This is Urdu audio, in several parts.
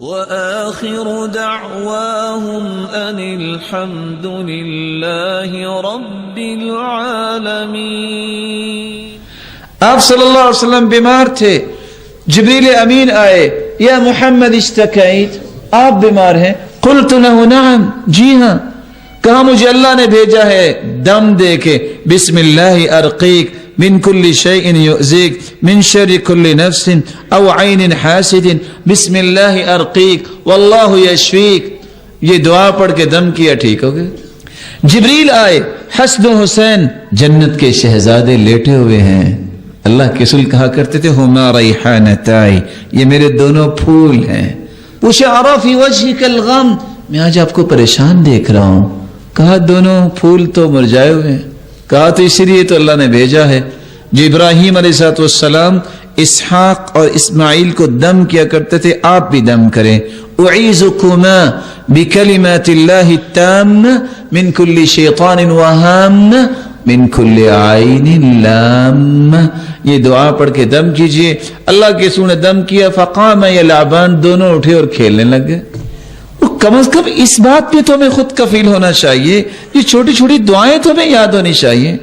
وآخر دعواهم أن الحمد لله رب العالمين۔ آپ صلی اللہ علیہ وسلم بیمار تھے، جبریل امین آئے، یا محمد اشتکیت، آپ بیمار ہیں؟ قلت له نعم، جی ہاں۔ کہا مجھے اللہ نے بھیجا ہے دم دے کے، بسم اللہ ارقیک من کل شیء یؤذیک من شر کل نفس او عین حاسد، بسم اللہ ارقیک واللہ یشفیک۔ یہ دعا پڑھ کے دم کیا، ٹھیک ہو گئے۔ جبریل آئے، حسن و حسین جنت کے شہزادے لیٹے ہوئے ہیں۔ اللہ کے رسول کہا کرتے تھے ہما ریحانتائی، یہ میرے دونوں پھول ہیں۔ پوچھا ارا فی وجہک الغم، میں آج آپ کو پریشان دیکھ رہا ہوں۔ کہا دونوں پھول تو مرجھائے ہوئے ہیں۔ کہا تو اسی لیے تو اللہ نے بھیجا ہے۔ جو ابراہیم علیہ السلام اسحاق اور اسماعیل کو دم کیا کرتے تھے، آپ بھی دم کریں۔ اعیذکما بکلمات اللہ التامہ من کل شیطان وہامہ من کل عین لامہ۔ یہ دعا پڑھ کے دم کیجئے۔ اللہ کے رسول نے دم کیا، فقام یلعبان، دونوں اٹھے اور کھیلنے لگ گئے۔ کم از کم اس بات پہ تو ہمیں خود کفیل ہونا چاہیے، یہ چھوٹی چھوٹی دعائیں تو ہمیں یاد ہونی چاہیے۔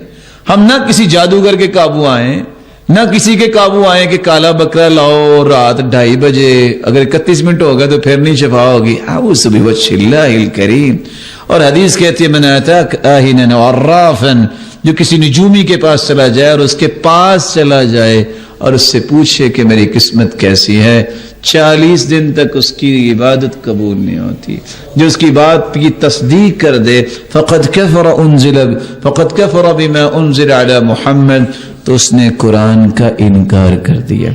ہم نہ کسی جادوگر کے قابو آئیں، نہ کسی کے قابو آئیں کہ کالا بکرا لاؤ رات 2:30 بجے، اگر 31 منٹ ہوگا تو پھر نہیں شفا ہوگی۔ اعوذ بوجہ اللہ الکریم۔ اور حدیث کہتی ہے من اتاک آہنا وعرافا، جو کسی نجومی کے پاس چلا جائے اور اس کے پاس چلا جائے اور اس سے پوچھے کہ میری قسمت کیسی ہے، 40 دن تک اس کی عبادت قبول نہیں ہوتی۔ جو اس کی بات کی تصدیق کر دے فقد کفر بما انزل علی محمد، تو اس نے قرآن کا انکار کر دیا۔